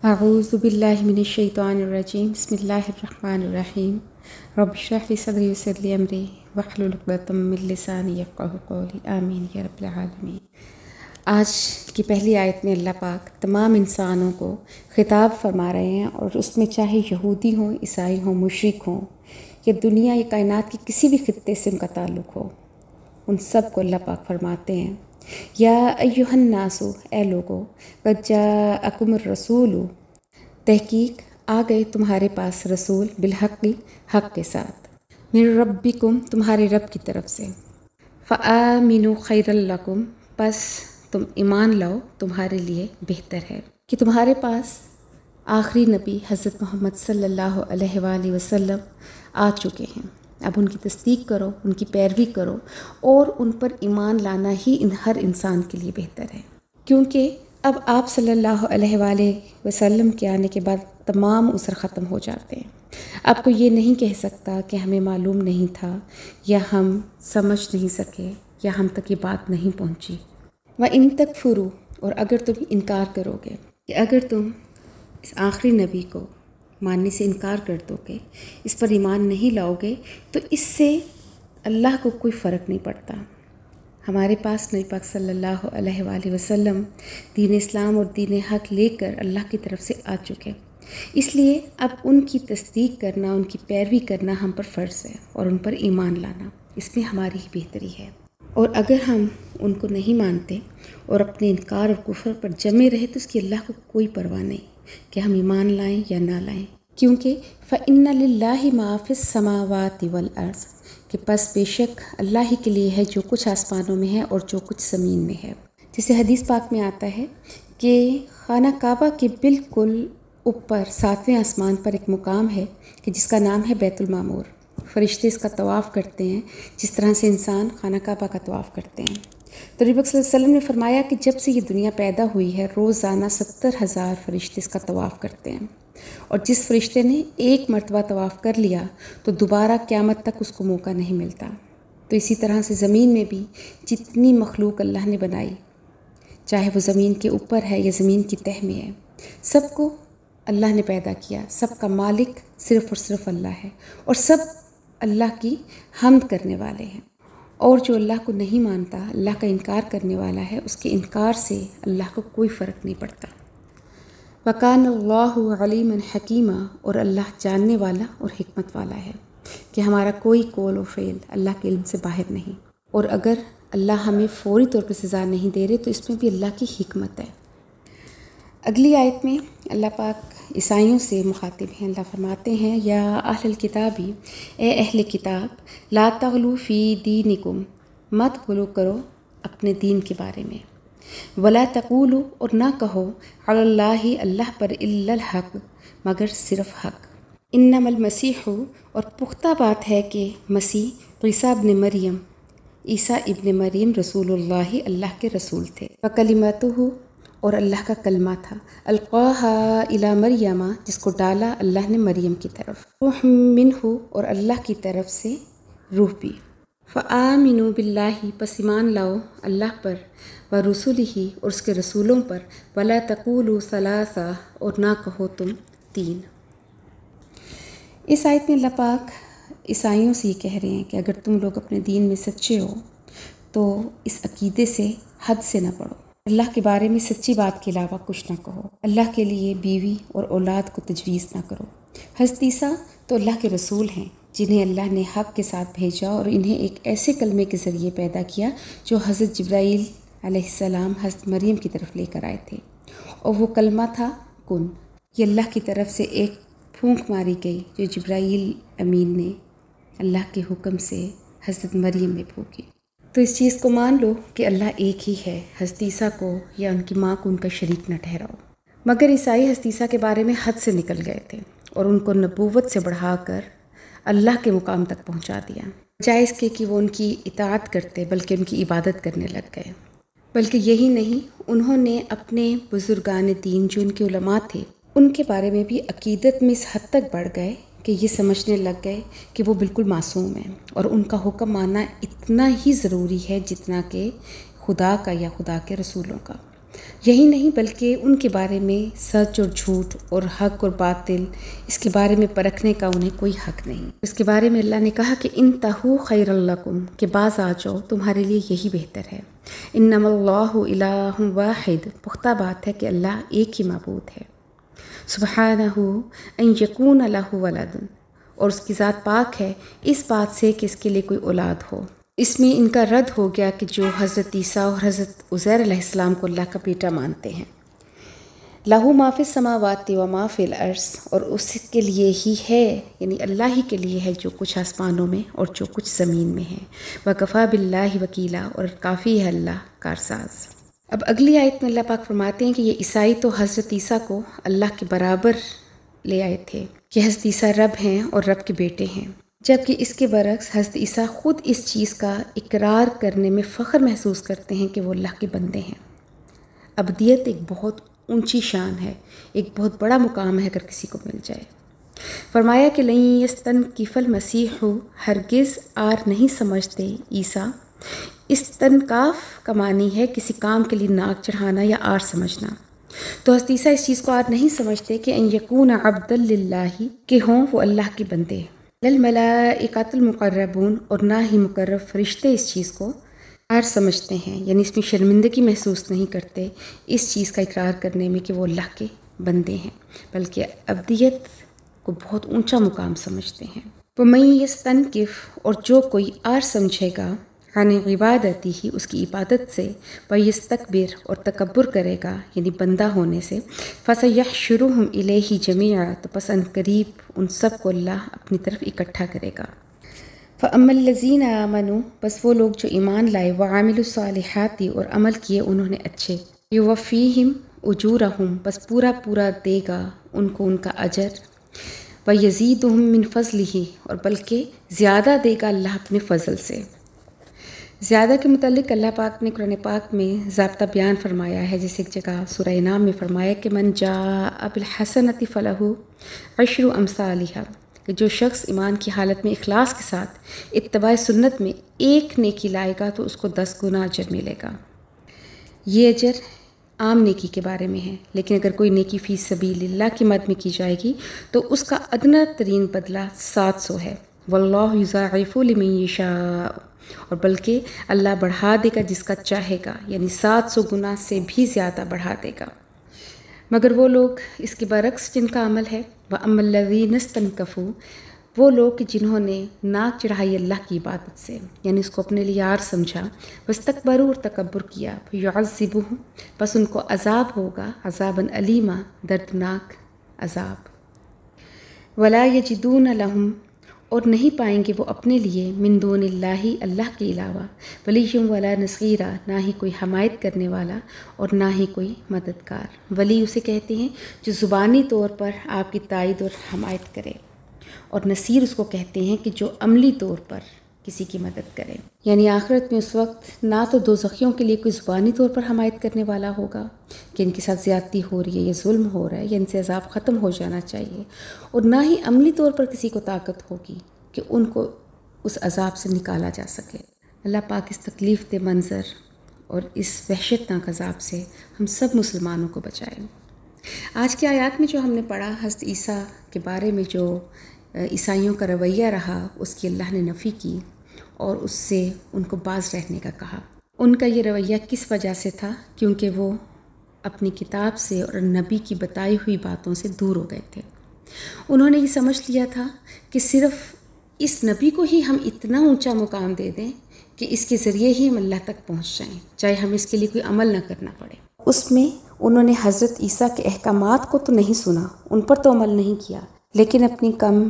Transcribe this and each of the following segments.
اعوذ باللہ من الشیطان الرجیم بسم اللہ الرحمن الرحیم رب اشرح لی صدری ویسر لی امری واحلل عقدۃ من لسانی یفقہوا قولی آمین یا رب العالمین۔ آج کی پہلی آیت میں اللہ پاک تمام انسانوں کو خطاب فرما رہے ہیں، اور اس میں چاہے یہودی ہوں، عیسائی ہوں، مشرک ہوں، یا دنیا یا کائنات کے کسی بھی خطے سے ان کا تعلق ہو، ان سب کو اللہ پاک فرماتے ہیں یا ایھا الناس، اے لوگو، قد جاءکم الرسول، تحقیق آ گئے تمہارے پاس رسول، بالحق، حق کے ساتھ، من ربکم، تمہارے رب کی طرف سے، فآمنوا خیر لکم، پس تم ایمان لاؤ، تمہارے لیے بہتر ہے کہ تمہارے پاس آخری نبی حضرت محمد صلی اللہ علیہ وآلہ وسلم آ چکے ہیں۔ اب ان کی تصدیق کرو، ان کی پیروی کرو، اور ان پر ایمان لانا ہی ہر انسان کے لیے بہتر ہے، کیونکہ اب آپ صلی اللہ علیہ وآلہ وسلم کے آنے کے بعد تمام عذر ختم ہو جاتے ہیں۔ آپ کو یہ نہیں کہہ سکتا کہ ہمیں معلوم نہیں تھا، یا ہم سمجھ نہیں سکے، یا ہم تک یہ بات نہیں پہنچی۔ وَإِن تَكْفُرُوا، اور اگر تم انکار کرو گے، کہ اگر تم اس آخری نبی کو ماننے سے انکار کر دو گے، اس پر ایمان نہیں لاؤ گے، تو اس سے اللہ کو کوئی فرق نہیں پڑتا۔ ہمارے پاس نبی پاک صلی اللہ علیہ وآلہ وسلم دین اسلام اور دین حق لے کر اللہ کی طرف سے آ چکے، اس لیے اب ان کی تصدیق کرنا، ان کی پیروی کرنا ہم پر فرض ہے، اور ان پر ایمان لانا اس میں ہماری ہی بہتری ہے۔ اور اگر ہم ان کو نہیں مانتے اور اپنے انکار اور کفر پر جمے رہے، تو اس کی اللہ کو کوئی پرواہ نہیں کہ ہم ایمان لائیں یا نہ لائیں، کیونکہ فَإِنَّ لِلَّهِ مَا فِي السَّمَاوَاتِ وَالْأَرْضِ، کہ پس بے شک اللہ ہی کے لیے ہے جو کچھ آسمانوں میں ہے اور جو کچھ زمین میں ہے۔ جیسے حدیث پاک میں آتا ہے کہ خانہ کعبہ کے بالکل اوپر 7ویں آسمان پر ایک مقام ہے کہ جس کا نام ہے بیت المعمور۔ فرشتے اس کا طواف کرتے ہیں جس طرح سے انسان خانہ کعبہ کا طواف کرتے ہیں۔ تو نبی صلی اللہ علیہ وسلم نے فرمایا کہ جب سے یہ دنیا پیدا ہوئی ہے، روزانہ 70,000 فرشتے اس کا طواف کرتے ہیں، اور جس فرشتے نے ایک مرتبہ طواف کر لیا تو دوبارہ قیامت تک اس کو موقع نہیں ملتا۔ تو اسی طرح سے زمین میں بھی جتنی مخلوق اللہ نے بنائی، چاہے وہ زمین کے اوپر ہے یا زمین کی تہہ میں ہے، سب کو اللہ نے پیدا کیا، سب کا مالک صرف اور صرف اللہ ہے، اور سب اللہ کی حمد کرنے والے ہیں۔ اور جو اللہ کو نہیں مانتا، اللہ کا انکار کرنے والا ہے، اس کے انکار سے اللہ کو کوئی فرق نہیں پڑتا۔ وَكَانَ اللَّهُ عَلِيمًا حَكِيمًا، اور اللہ جاننے والا اور حکمت والا ہے کہ ہمارا کوئی قول و فعل اللہ کے علم سے باہر نہیں، اور اگر اللہ ہمیں فوری طور پر سزا نہیں دے رہے تو اس میں بھی اللہ کی حکمت ہے۔ اگلی آیت میں اللہ پاک عیسائیوں سے مخاطب ہیں، اللہ فرماتے ہیں یا اہل الکتابی، اے اہل کتاب، لا تغلو فی دینکم، مت غلو کرو اپنے دین کے بارے میں، ولا تقولوا، اور نہ کہو، علی اللہ، اللہ پر، الا الحق، مگر صرف حق، انما المسیح، اور پختہ بات ہے کہ مسیح عیسیٰ ابن مریم، عیسیٰ ابن مریم رسول اللہ، اللہ کے رسول تھے، وکلمتہ، اور اللہ کا کلمہ تھا، القاہا الی مریم، جس کو ڈالا اللہ نے مریم کی طرف، روح منہ، اور اللہ کی طرف سے روح بھی، فآمنوا باللہ، پس ایمان لاؤ اللہ پر، ورسلہ، اور اس کے رسولوں پر، ولا تقولوا ثلاثہ، اور نہ کہو تم تین۔ اس آیت میں اللہ پاک عیسائیوں سے یہ کہہ رہے ہیں کہ اگر تم لوگ اپنے دین میں سچے ہو تو اس عقیدے سے حد سے نہ بڑھو، اللہ کے بارے میں سچی بات کے علاوہ کچھ نہ کہو، اللہ کے لیے بیوی اور اولاد کو تجویز نہ کرو۔ حضرت عیسیٰ تو اللہ کے رسول ہیں جنہیں اللہ نے حق کے ساتھ بھیجا، اور انہیں ایک ایسے کلمے کے ذریعے پیدا کیا جو حضرت جبرائیل علیہ السلام حضرت مریم کی طرف لے کر آئے تھے، اور وہ کلمہ تھا کن۔ یہ اللہ کی طرف سے ایک پھونک ماری گئی جو جبرائیل امین نے اللہ کے حکم سے حضرت مریم میں پھونکی۔ تو اس چیز کو مان لو کہ اللہ ایک ہی ہے، حضرت عیسیٰ کو یا ان کی ماں کو ان کا شریک نہ ٹھہراؤ۔ مگر عیسائی حضرت عیسیٰ کے بارے میں حد سے نکل گئے تھے، اور ان کو نبوت سے بڑھا کر اللہ کے مقام تک پہنچا دیا، بجائے اس کے کہ وہ ان کی اطاعت کرتے بلکہ ان کی عبادت کرنے لگ گئے۔ بلکہ یہی نہیں، انہوں نے اپنے بزرگان دین جو ان کے علماء تھے، ان کے بارے میں بھی عقیدت میں اس حد تک بڑھ گئے کہ یہ سمجھنے لگ گئے کہ وہ بالکل معصوم ہیں، اور ان کا حکم ماننا اتنا ہی ضروری ہے جتنا کہ خدا کا یا خدا کے رسولوں کا۔ یہی نہیں بلکہ ان کے بارے میں سچ اور جھوٹ اور حق اور باطل اس کے بارے میں پرکھنے کا انہیں کوئی حق نہیں۔ اس کے بارے میں اللہ نے کہا کہ انتہوا خیر لکم، کہ باز آ جاؤ، تمہارے لیے یہی بہتر ہے۔ انما اللہ الہ واحد، پختہ بات ہے کہ اللہ ایک ہی معبود ہے۔ سبحانہ ان یکون لہ ولد، اور اس کی ذات پاک ہے اس بات سے کہ اس کے لیے کوئی اولاد ہو۔ اس میں ان کا رد ہو گیا کہ جو حضرت عیسیٰ اور حضرت عزیر علیہ السلام کو اللہ کا بیٹا مانتے ہیں۔ لہو ما فی السماوات و ما فی الارض، اور اس کے لیے ہی ہے، یعنی اللہ ہی کے لیے ہے جو کچھ آسمانوں میں اور جو کچھ زمین میں ہے۔ وکفیٰ باللہ وکیلا، اور کافی ہے اللہ کارساز۔ اب اگلی آیت میں اللہ پاک فرماتے ہیں کہ یہ عیسائی تو حضرت عیسیٰ کو اللہ کے برابر لے آئے تھے کہ حضرت عیسیٰ رب ہیں اور رب کے بیٹے ہیں، جبکہ اس کے برعکس حضرت عیسیٰ خود اس چیز کا اقرار کرنے میں فخر محسوس کرتے ہیں کہ وہ اللہ کے بندے ہیں۔ ابدیت ایک بہت اونچی شان ہے، ایک بہت بڑا مقام ہے اگر کسی کو مل جائے۔ فرمایا کہ لن یستنکف المسیح، ہرگز آر نہیں سمجھتے عیسیٰ۔ استنکاف کا معنی ہے کسی کام کے لیے ناک چڑھانا یا آر سمجھنا، تو حضرت عیسیٰ اس چیز کو آر نہیں سمجھتے کہ ان یکون عبدا للہ، کہ ہوں وہ اللہ کے بندے۔ للملائکۃ المقربون، اور نہ ہی مقرب فرشتے اس چیز کو آر سمجھتے ہیں، یعنی اس میں شرمندگی محسوس نہیں کرتے اس چیز کا اقرار کرنے میں کہ وہ اللہ کے بندے ہیں، بلکہ ابدیت کو بہت اونچا مقام سمجھتے ہیں۔ وَمَن یستنکف، اور جو کوئی آر سمجھے گا، عن عبادتی ہی، اس کی عبادت سے، وَیستکبر، اور تکبر کرے گا یعنی بندہ ہونے سے، فَسَیحْشُرُہُم إِلَیہِ جَمِیعًا، تو پس ان قریب ان سب کو اللہ اپنی طرف اکٹھا کرے گا۔ فَأَمَّا الَّذِينَ آمَنُوا، بس وہ لوگ جو ایمان لائے، وَعَمِلُوا الصَّالِحَاتِ، اور عمل کیے انہوں نے اچھے، يُوَفِّيهِمْ أُجُورَهُمْ، بس پورا پورا دے گا ان کو ان کا اجر، وَيَزِيدُهُم مِّن فَضْلِهِ، اور بلکہ زیادہ دے گا اللہ اپنے فضل سے۔ زیادہ کے متعلق اللہ پاک نے قرآن پاک میں ضابطہ بیان فرمایا ہے، جیسے ایک جگہ سورہ انعام میں فرمایا کہ من جاء بالحسنۃ فلہ عشر امثالھا، کہ جو شخص ایمان کی حالت میں اخلاص کے ساتھ اتباع سنت میں ایک نیکی لائے گا تو اس کو 10 گنا اجر ملے گا۔ یہ اجر عام نیکی کے بارے میں ہے، لیکن اگر کوئی نیکی فی سبیل اللہ کی مد میں کی جائے گی تو اس کا ادنی ترین بدلہ 700 ہے۔ واللہ یضاعف لمن یشاء، اور بلکہ اللہ بڑھا دے گا جس کا چاہے گا، یعنی 700 گنا سے بھی زیادہ بڑھا دے گا۔ مگر وہ لوگ اس کے برعکس جن کا عمل ہے، وَأَمَّا الَّذِينَ اسْتَنكَفُوا، وہ لوگ جنہوں نے ناک چڑھائی اللہ کی عبادت سے، یعنی اس کو اپنے لیے یار سمجھا، وَاسْتَكْبَرُوا، اور تکبر کیا، فَيُعَذِّبُهُمْ، بس ان کو عذاب ہوگا، عذابًا علیما، دردناک عذاب۔ وَلَا يَجِدُونَ لَهُمْ، اور نہیں پائیں گے وہ اپنے لیے، من دون اللہ، اللہ کے علاوہ، ولی ولا نصیرا، نہ ہی کوئی حمایت کرنے والا اور نہ ہی کوئی مددگار۔ ولی اسے کہتے ہیں جو زبانی طور پر آپ کی تائید اور حمایت کرے، اور نصیر اس کو کہتے ہیں کہ جو عملی طور پر کسی کی مدد کرے۔ یعنی آخرت میں اس وقت نہ تو دوزخیوں کے لیے کوئی زبانی طور پر حمایت کرنے والا ہوگا کہ ان کے ساتھ زیادتی ہو رہی ہے یا ظلم ہو رہا ہے یا ان سے عذاب ختم ہو جانا چاہیے، اور نہ ہی عملی طور پر کسی کو طاقت ہوگی کہ ان کو اس عذاب سے نکالا جا سکے۔ اللہ پاک اس تکلیف دہ منظر اور اس وحشتناک عذاب سے ہم سب مسلمانوں کو بچائیں۔ آج کی آیات میں جو ہم نے پڑھا، حضرت عیسیٰ کے بارے میں جو عیسائیوں کا رویہ رہا، اس کی اللہ نے نفی کی اور اس سے ان کو باز رہنے کا کہا۔ ان کا یہ رویہ کس وجہ سے تھا؟ کیونکہ وہ اپنی کتاب سے اور نبی کی بتائی ہوئی باتوں سے دور ہو گئے تھے۔ انہوں نے یہ سمجھ لیا تھا کہ صرف اس نبی کو ہی ہم اتنا اونچا مقام دے دیں کہ اس کے ذریعے ہی ہم اللہ تک پہنچ جائیں، چاہے ہمیں اس کے لیے کوئی عمل نہ کرنا پڑے۔ اس میں انہوں نے حضرت عیسیٰ کے احکامات کو تو نہیں سنا، ان پر تو عمل نہیں کیا، لیکن اپنی کم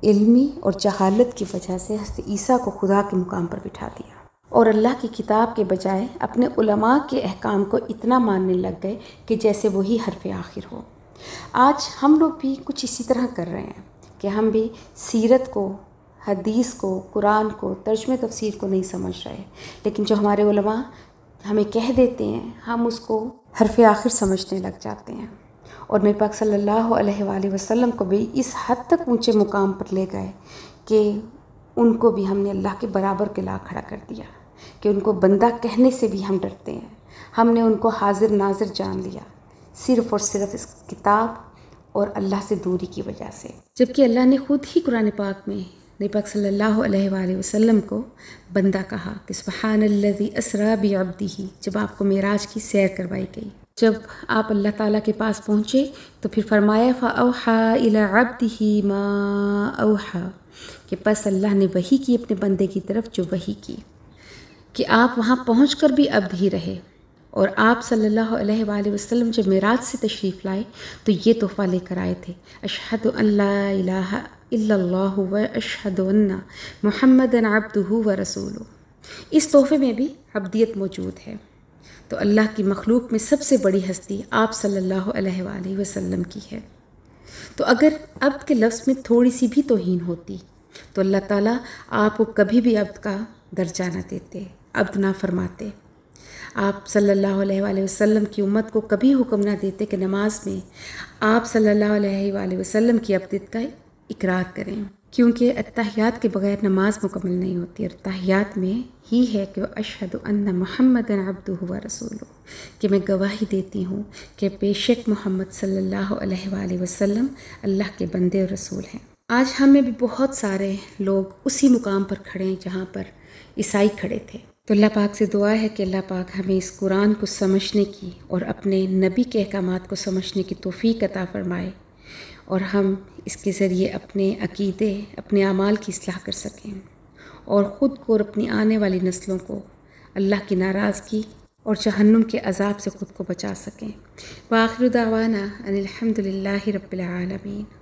علمی اور جہالت کی وجہ سے حضرت عیسیٰ کو خدا کے مقام پر بٹھا دیا، اور اللہ کی کتاب کے بجائے اپنے علماء کے احکام کو اتنا ماننے لگ گئے کہ جیسے وہی حرف آخر ہو۔ آج ہم لوگ بھی کچھ اسی طرح کر رہے ہیں کہ ہم بھی سیرت کو، حدیث کو، قرآن کو، ترجمہ تفسیر کو نہیں سمجھ رہے، لیکن جو ہمارے علماء ہمیں کہہ دیتے ہیں ہم اس کو حرف آخر سمجھنے لگ جاتے ہیں۔ اور نبی پاک صلی اللہ علیہ وآلہ وسلم کو بھی اس حد تک اونچے مقام پر لے گئے کہ ان کو بھی ہم نے اللہ کے برابر کے لا کھڑا کر دیا، کہ ان کو بندہ کہنے سے بھی ہم ڈرتے ہیں۔ ہم نے ان کو حاضر ناظر جان لیا صرف اور صرف اس کتاب اور اللہ سے دوری کی وجہ سے، جبکہ اللہ نے خود ہی قرآن پاک میں نبی پاک صلی اللہ علیہ وآلہ وسلم کو بندہ کہا کہ سبحان الذی اسریٰ بعبدہ، جب آپ کو معراج کی سیر کروائی گئی، جب آپ اللہ تعالیٰ کے پاس پہنچے تو پھر فرمایا فَأَوْحَىٰ إِلَىٰ عَبْدِهِ مَا أَوْحَىٰ، کہ پس اللہ نے وحی کی اپنے بندے کی طرف جو وحی کی، کہ آپ وہاں پہنچ کر بھی عبد ہی رہے۔ اور آپ صلی اللہ علیہ وآلہ وسلم جب معراج سے تشریف لائے تو یہ تحفہ لے کر آئے تھے، اشہد ان لا الہ الا اللہ و اشہد ان محمدًا عبدہ و رسولہ۔ اس تحفے میں بھی عبدیت موجود ہے۔ تو اللہ کی مخلوق میں سب سے بڑی ہستی آپ صلی اللہ علیہ وآلہ وسلم کی ہے۔ تو اگر عبد کے لفظ میں تھوڑی سی بھی توہین ہوتی تو اللہ تعالیٰ آپ کو کبھی بھی عبد کا درجہ نہ دیتے، عبد نہ فرماتے۔ آپ صلی اللہ علیہ وآلہ وسلم کی امت کو کبھی حکم نہ دیتے کہ نماز میں آپ صلی اللہ علیہ وآلہ وسلم کی عبدیت کا اقرار کریں، کیونکہ اتحیات کے بغیر نماز مکمل نہیں ہوتی، اور اتحیات میں ہی ہے کہ اشہد ان محمدًا عبدہ و رسولہ، کہ میں گواہی دیتی ہوں کہ بے شک محمد صلی اللہ علیہ وآلہ وسلم اللہ کے بندے اور رسول ہیں۔ آج ہم میں بھی بہت سارے لوگ اسی مقام پر کھڑے ہیں جہاں پر عیسائی کھڑے تھے۔ تو اللہ پاک سے دعا ہے کہ اللہ پاک ہمیں اس قرآن کو سمجھنے کی اور اپنے نبی کے احکامات کو سمجھنے کی توفیق عطا فرمائے، اور ہم اس کے ذریعے اپنے عقیدے، اپنے اعمال کی اصلاح کر سکیں، اور خود کو اور اپنی آنے والی نسلوں کو اللہ کی ناراضگی اور جہنم کے عذاب سے خود کو بچا سکیں۔ وآخر دعوانا ان الحمد للہ رب العالمین۔